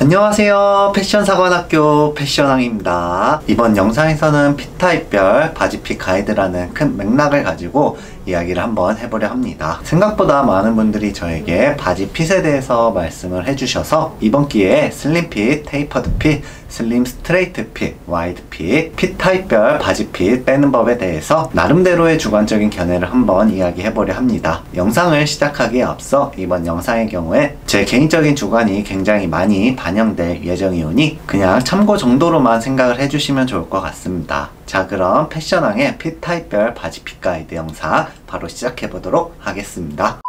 안녕하세요, 패션사관학교 패션왕입니다. 이번 영상에서는 핏타입별 바지핏 가이드라는 큰 맥락을 가지고 이야기를 한번 해보려 합니다. 생각보다 많은 분들이 저에게 바지핏에 대해서 말씀을 해주셔서 이번 기회에 슬림핏, 테이퍼드핏, 슬림 스트레이트핏, 와이드핏, 핏타입별 바지핏 빼는 법에 대해서 나름대로의 주관적인 견해를 한번 이야기해보려 합니다. 영상을 시작하기에 앞서 이번 영상의 경우에 제 개인적인 주관이 굉장히 많이 반영될 예정이오니 그냥 참고 정도로만 생각을 해주시면 좋을 것 같습니다. 자, 그럼 패션왕의 핏타입별 바지핏 가이드 영상 바로 시작해보도록 하겠습니다.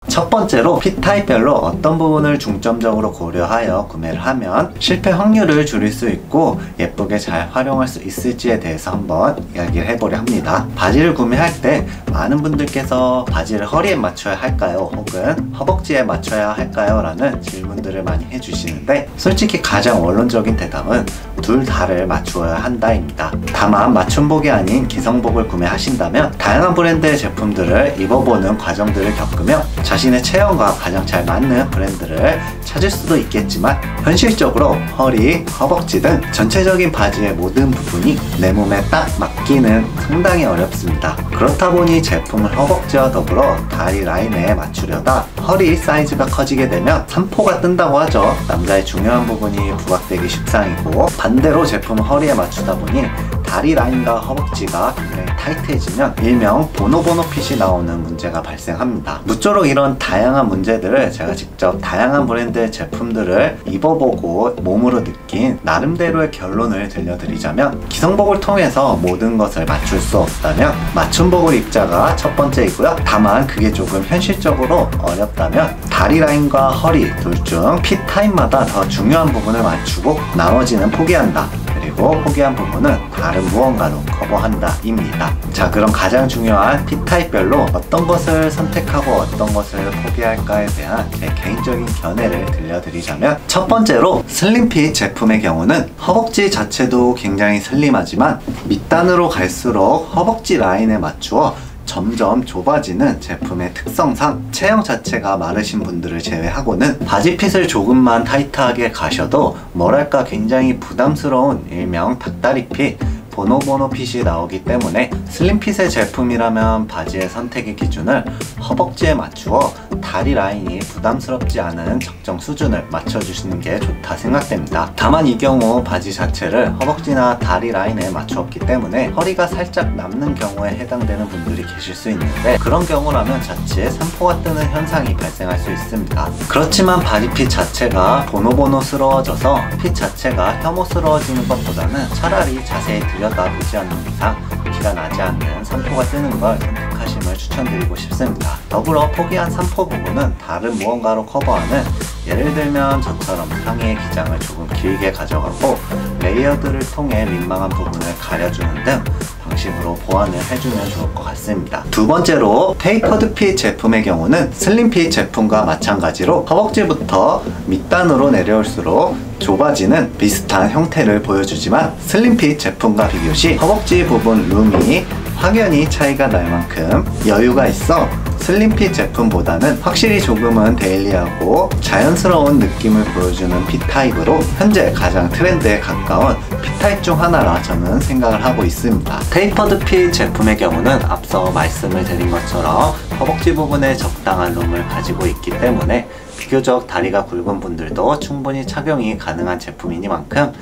첫 번째로 핏타입별로 어떤 부분을 중점적으로 고려하여 구매를 하면 실패 확률을 줄일 수 있고 예쁘게 잘 활용할 수 있을지에 대해서 한번 이야기를 해보려 합니다. 바지를 구매할 때 많은 분들께서 바지를 허리에 맞춰야 할까요? 혹은 허벅지에 맞춰야 할까요? 라는 질문들을 많이 해주시는데 솔직히 가장 원론적인 대답은 둘 다를 맞추어야 한다입니다. 다만 맞춤복이 아닌 기성복을 구매하신다면 다양한 브랜드의 제품들을 입어보는 과정들을 겪으며 자신의 체형과 가장 잘 맞는 브랜드를 찾을 수도 있겠지만 현실적으로 허리, 허벅지 등 전체적인 바지의 모든 부분이 내 몸에 딱 맞기는 상당히 어렵습니다. 그렇다 보니 제품을 허벅지와 더불어 다리 라인에 맞추려다 허리 사이즈가 커지게 되면 산포가 뜬다고 하죠. 남자의 중요한 부분이 부각되기 십상이고 반대로 제품을 허리에 맞추다 보니 다리 라인과 허벅지가 굉장히 타이트해지면 일명 보노보노 핏이 나오는 문제가 발생합니다. 무쪼록 이런 다양한 문제들을 제가 직접 다양한 브랜드의 제품들을 입어보고 몸으로 느낀 나름대로의 결론을 들려드리자면 기성복을 통해서 모든 것을 맞출 수 없다면 맞춤복을 입자가 첫 번째이고요. 다만 그게 조금 현실적으로 어렵다면 다리 라인과 허리 둘 중 핏 타입마다 더 중요한 부분을 맞추고 나머지는 포기한다. 그리고 포기한 부분은 다른 무언가로 커버한다 입니다. 자, 그럼 가장 중요한 핏타입별로 어떤 것을 선택하고 어떤 것을 포기할까에 대한 제 개인적인 견해를 들려드리자면 첫 번째로 슬림핏 제품의 경우는 허벅지 자체도 굉장히 슬림하지만 밑단으로 갈수록 허벅지 라인에 맞추어 점점 좁아지는 제품의 특성상 체형 자체가 마르신 분들을 제외하고는 바지핏을 조금만 타이트하게 가셔도 뭐랄까 굉장히 부담스러운 일명 닭다리핏, 보노보노 핏이 나오기 때문에 슬림핏의 제품이라면 바지의 선택의 기준을 허벅지에 맞추어 다리 라인이 부담스럽지 않은 적정 수준을 맞춰주시는 게 좋다 생각됩니다. 다만 이 경우 바지 자체를 허벅지나 다리 라인에 맞추었기 때문에 허리가 살짝 남는 경우에 해당되는 분들이 계실 수 있는데 그런 경우라면 자칫 산포가 뜨는 현상이 발생할 수 있습니다. 그렇지만 바지핏 자체가 보노보노스러워져서 핏 자체가 혐오스러워지는 것보다는 차라리 자세히 들여다보지 않는 이상 티가 나지 않는 산포가 뜨는 걸 선택하심을 추천드리고 싶습니다. 더불어 포기한 산포 부분은 다른 무언가로 커버하는 예를 들면 저처럼 상의의 기장을 조금 길게 가져가고 레이어드를 통해 민망한 부분을 가려주는 등 방식으로 보완을 해주면 좋을 것 같습니다. 두 번째로 테이퍼드 핏 제품의 경우는 슬림핏 제품과 마찬가지로 허벅지부터 밑단으로 내려올수록 좁아지는 비슷한 형태를 보여주지만 슬림핏 제품과 비교시 허벅지 부분 룸이 확연히 차이가 날 만큼 여유가 있어 슬림핏 제품보다는 확실히 조금은 데일리하고 자연스러운 느낌을 보여주는 핏타입으로 현재 가장 트렌드에 가까운 핏타입 중 하나라 저는 생각을 하고 있습니다. 테이퍼드 핏 제품의 경우는 앞서 말씀을 드린 것처럼 허벅지 부분에 적당한 룸을 가지고 있기 때문에 비교적 다리가 굵은 분들도 충분히 착용이 가능한 제품이니만큼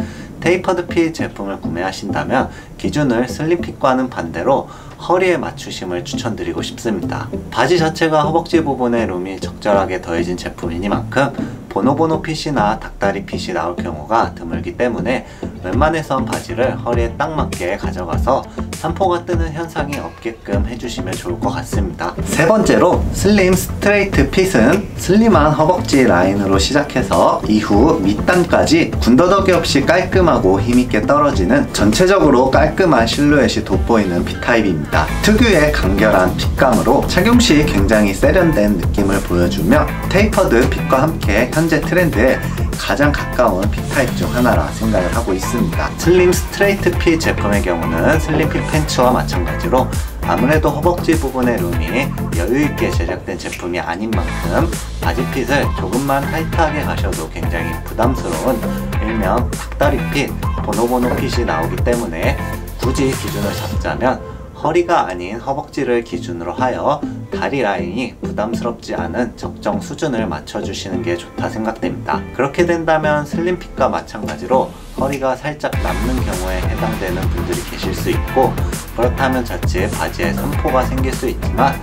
테이퍼드 핏 제품을 구매하신다면 기준을 슬림핏과는 반대로 허리에 맞추심을 추천드리고 싶습니다. 바지 자체가 허벅지 부분에 룸이 적절하게 더해진 제품이니만큼 보노보노 핏이나 닭다리 핏이 나올 경우가 드물기 때문에 웬만해선 바지를 허리에 딱 맞게 가져가서 산포가 뜨는 현상이 없게끔 해주시면 좋을 것 같습니다. 세 번째로 슬림 스트레이트 핏은 슬림한 허벅지 라인으로 시작해서 이후 밑단까지 군더더기 없이 깔끔하고 힘있게 떨어지는 전체적으로 깔끔한 실루엣이 돋보이는 핏타입입니다. 특유의 간결한 핏감으로 착용 시 굉장히 세련된 느낌을 보여주며 테이퍼드 핏과 함께 현재 트렌드에 가장 가까운 핏타입 중 하나라 생각을 하고 있습니다. 슬림 스트레이트 핏 제품의 경우는 슬림핏 팬츠와 마찬가지로 아무래도 허벅지 부분의 룸이 여유있게 제작된 제품이 아닌 만큼 바지핏을 조금만 타이트하게 가셔도 굉장히 부담스러운 일명 닭다리 핏, 보노보노 핏이 나오기 때문에 굳이 기준을 잡자면 허리가 아닌 허벅지를 기준으로 하여 다리 라인이 부담스럽지 않은 적정 수준을 맞춰주시는 게 좋다 생각됩니다. 그렇게 된다면 슬림핏과 마찬가지로 허리가 살짝 남는 경우에 해당되는 분들이 계실 수 있고, 그렇다면 자칫 바지에 선포가 생길 수 있지만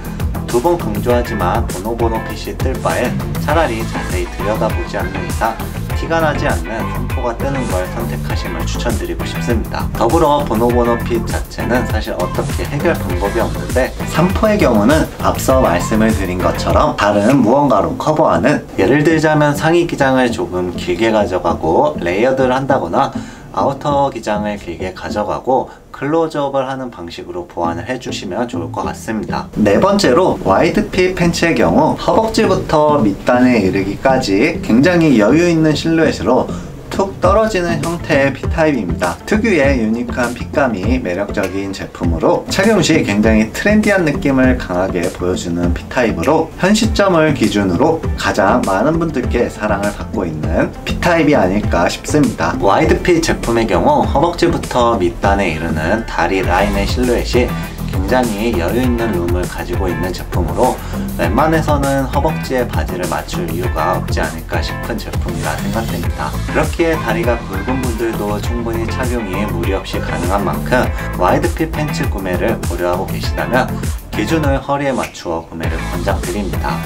두 번 강조하지만 보노보노 핏이 뜰 바엔 차라리 자세히 들여다보지 않는 이상 티가 나지 않는 선포가 뜨는 걸 선택하심을 추천드리고 싶습니다. 더불어 보노보노 핏 자체는 사실 어떻게 해결 방법이 없는데, 산포의 경우는 앞서 말씀을 드린 것처럼 다른 무언가로 커버하는, 예를 들자면 상의 기장을 조금 길게 가져가고 레이어드를 한다거나 아우터 기장을 길게 가져가고 클로즈업을 하는 방식으로 보완을 해주시면 좋을 것 같습니다. 네 번째로 와이드핏 팬츠의 경우 허벅지부터 밑단에 이르기까지 굉장히 여유있는 실루엣으로 툭 떨어지는 형태의 P타입입니다. 특유의 유니크한 핏감이 매력적인 제품으로 착용 시 굉장히 트렌디한 느낌을 강하게 보여주는 P타입으로 현 시점을 기준으로 가장 많은 분들께 사랑을 받고 있는 P타입이 아닐까 싶습니다. 와이드핏 제품의 경우 허벅지부터 밑단에 이르는 다리 라인의 실루엣이 굉장히 여유있는 룸을 가지고 있는 제품으로 웬만해서는 허벅지에 바지를 맞출 이유가 없지 않을까 싶은 제품이라 생각됩니다. 그렇기에 다리가 굵은 분들도 충분히 착용이 무리 없이 가능한 만큼 와이드핏 팬츠 구매를 고려하고 계시다면 기준을 허리에 맞추어 구매를 권장드립니다.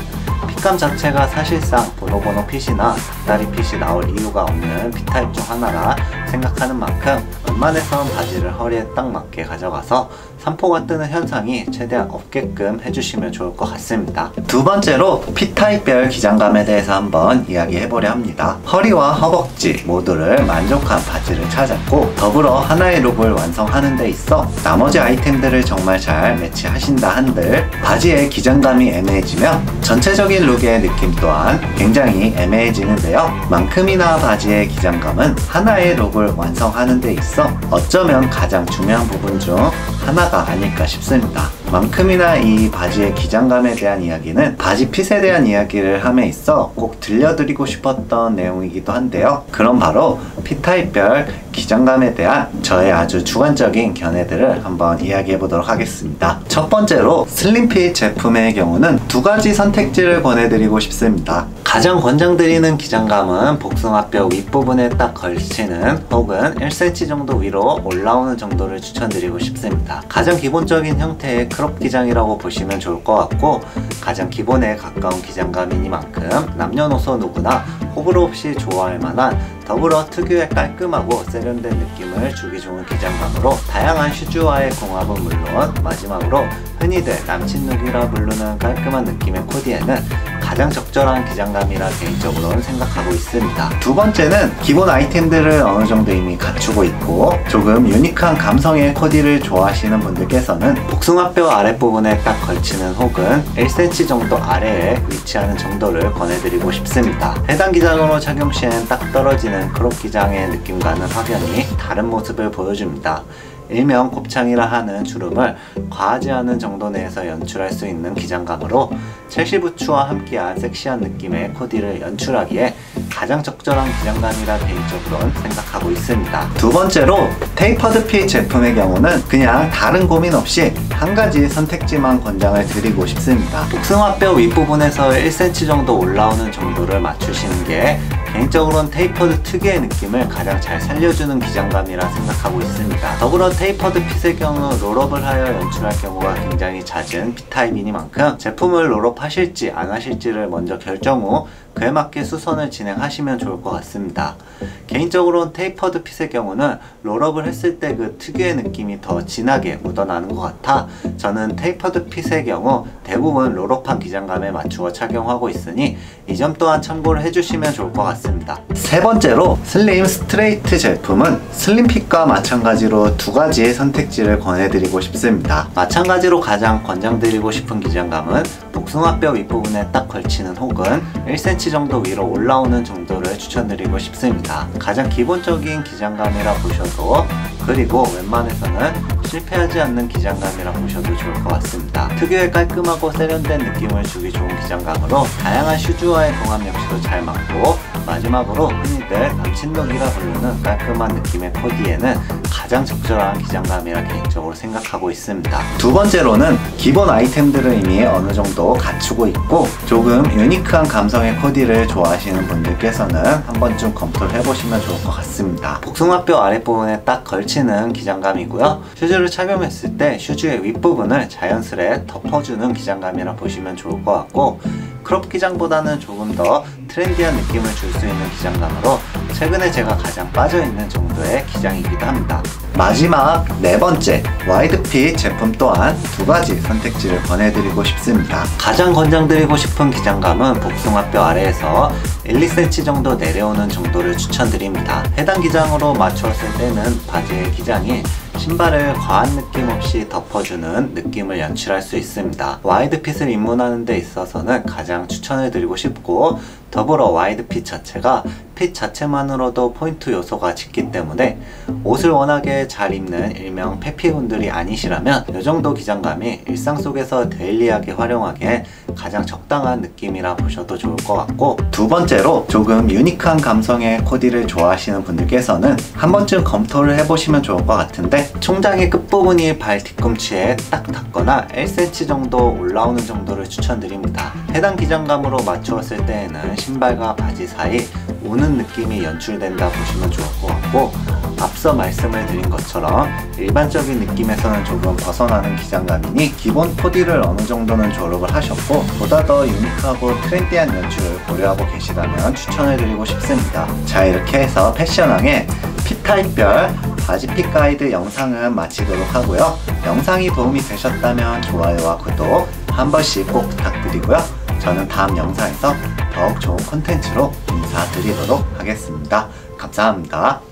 핏감 자체가 사실상 보노보노 핏이나 닭다리 핏이 나올 이유가 없는 P타입 중 하나라 생각하는 만큼 웬만해선 바지를 허리에 딱 맞게 가져가서 산포가 뜨는 현상이 최대한 없게끔 해주시면 좋을 것 같습니다. 두 번째로 P타입별 기장감에 대해서 한번 이야기해보려 합니다. 허리와 허벅지 모두를 만족한 바지를 찾았고, 더불어 하나의 룩을 완성하는 데 있어 나머지 아이템들을 정말 잘 매치하신다 한들 바지의 기장감이 애매해지면 전체적인 룩의 느낌 또한 굉장히 애매해지는데요. 만큼이나 바지의 기장감은 하나의 룩을 완성하는 데 있어 어쩌면 가장 중요한 부분 중 하나가 아닐까 싶습니다. 만큼이나 이 바지의 기장감에 대한 이야기는 바지 핏에 대한 이야기를 함에 있어 꼭 들려드리고 싶었던 내용이기도 한데요. 그럼 바로 P타입별 기장감에 대한 저의 아주 주관적인 견해들을 한번 이야기해 보도록 하겠습니다. 첫 번째로 슬림핏 제품의 경우는 두 가지 선택지를 권해드리고 싶습니다. 가장 권장드리는 기장감은 복숭아뼈 윗부분에 딱 걸치는 혹은 1cm 정도 위로 올라오는 정도를 추천드리고 싶습니다. 가장 기본적인 형태의 크롭 기장이라고 보시면 좋을 것 같고, 가장 기본에 가까운 기장감이니만큼 남녀노소 누구나 호불호 없이 좋아할 만한, 더불어 특유의 깔끔하고 세련된 느낌을 주기 좋은 기장감으로 다양한 슈즈와의 궁합은 물론 마지막으로 흔히들 남친룩이라 부르는 깔끔한 느낌의 코디에는 가장 적절한 기장감이라 개인적으로는 생각하고 있습니다. 두 번째는 기본 아이템들을 어느 정도 이미 갖추고 있고 조금 유니크한 감성의 코디를 좋아하시는 분들께서는 복숭아뼈 아랫부분에 딱 걸치는 혹은 1cm 정도 아래에 위치하는 정도를 권해드리고 싶습니다. 해당 기장으로 착용 시엔 딱 떨어지는 크롭 기장의 느낌과는 확연히 다른 모습을 보여줍니다. 일명 곱창이라 하는 주름을 과하지 않은 정도 내에서 연출할 수 있는 기장감으로 첼시 부츠와 함께한 섹시한 느낌의 코디를 연출하기에 가장 적절한 기장감이라 개인적으로는 생각하고 있습니다. 두 번째로 테이퍼드 핏 제품의 경우는 그냥 다른 고민 없이 한 가지 선택지만 권장을 드리고 싶습니다. 복숭아뼈 윗부분에서 1cm 정도 올라오는 정도를 맞추시는 게 개인적으로는 테이퍼드 특유의 느낌을 가장 잘 살려주는 기장감이라 생각하고 있습니다. 더불어 테이퍼드 핏의 경우 롤업을 하여 연출할 경우가 굉장히 잦은 P타입이니만큼 제품을 롤업 하실지 안 하실지를 먼저 결정 후 그에 맞게 수선을 진행하시면 좋을 것 같습니다. 개인적으로는 테이퍼드 핏의 경우는 롤업을 했을 때 그 특유의 느낌이 더 진하게 묻어나는 것 같아 저는 테이퍼드 핏의 경우 대부분 롤업한 기장감에 맞추어 착용하고 있으니 이 점 또한 참고를 해주시면 좋을 것 같습니다. 세 번째로 슬림 스트레이트 제품은 슬림핏과 마찬가지로 두 가지의 선택지를 권해드리고 싶습니다. 마찬가지로 가장 권장드리고 싶은 기장감은 복숭아뼈 윗부분에 딱 걸치는 혹은 1cm 정도 위로 올라오는 정도를 추천드리고 싶습니다. 가장 기본적인 기장감이라 보셔도, 그리고 웬만해서는 실패하지 않는 기장감이라 보셔도 좋을 것 같습니다. 특유의 깔끔하고 세련된 느낌을 주기 좋은 기장감으로 다양한 슈즈와의 궁합 역시도 잘 맞고, 마지막으로 흔히들 남친룩이라 부르는 깔끔한 느낌의 코디에는 가장 적절한 기장감이라 개인적으로 생각하고 있습니다. 두 번째로는 기본 아이템들을 이미 어느 정도 갖추고 있고 조금 유니크한 감성의 코디를 좋아하시는 분들께서는 한 번쯤 검토를 해보시면 좋을 것 같습니다. 복숭아뼈 아랫부분에 딱 걸치는 기장감이고요. 슈즈를 착용했을 때 슈즈의 윗부분을 자연스레 덮어주는 기장감이라 보시면 좋을 것 같고, 크롭 기장보다는 조금 더 트렌디한 느낌을 줄 수 있는 기장감으로 최근에 제가 가장 빠져있는 정도의 기장이기도 합니다. 마지막 네 번째, 와이드핏 제품 또한 두 가지 선택지를 권해드리고 싶습니다. 가장 권장드리고 싶은 기장감은 복숭아뼈 아래에서 1, 2cm 정도 내려오는 정도를 추천드립니다. 해당 기장으로 맞추었을 때는 바지의 기장이 신발을 과한 느낌 없이 덮어주는 느낌을 연출할 수 있습니다. 와이드핏을 입문하는 데 있어서는 가장 추천을 드리고 싶고, 더불어 와이드핏 자체가 핏 자체만으로도 포인트 요소가 짙기 때문에 옷을 워낙에 잘 입는 일명 페피분들이 아니시라면 이 정도 기장감이 일상 속에서 데일리하게 활용하기에 가장 적당한 느낌이라 보셔도 좋을 것 같고, 두 번째로 조금 유니크한 감성의 코디를 좋아하시는 분들께서는 한 번쯤 검토를 해보시면 좋을 것 같은데, 총장의 끝부분이 발 뒤꿈치에 딱 닿거나 1cm 정도 올라오는 정도를 추천드립니다. 해당 기장감으로 맞추었을 때에는 신발과 바지 사이 우는 느낌이 연출된다 보시면 좋을 것 같고, 앞서 말씀을 드린 것처럼 일반적인 느낌에서는 조금 벗어나는 기장감이니 기본 코디를 어느 정도는 졸업을 하셨고 보다 더 유니크하고 트렌디한 연출을 고려하고 계시다면 추천을 드리고 싶습니다. 자, 이렇게 해서 패션왕의 핏타입별 바지핏 가이드 영상은 마치도록 하고요. 영상이 도움이 되셨다면 좋아요와 구독 한 번씩 꼭 부탁드리고요. 저는 다음 영상에서 더욱 좋은 콘텐츠로 인사드리도록 하겠습니다. 감사합니다.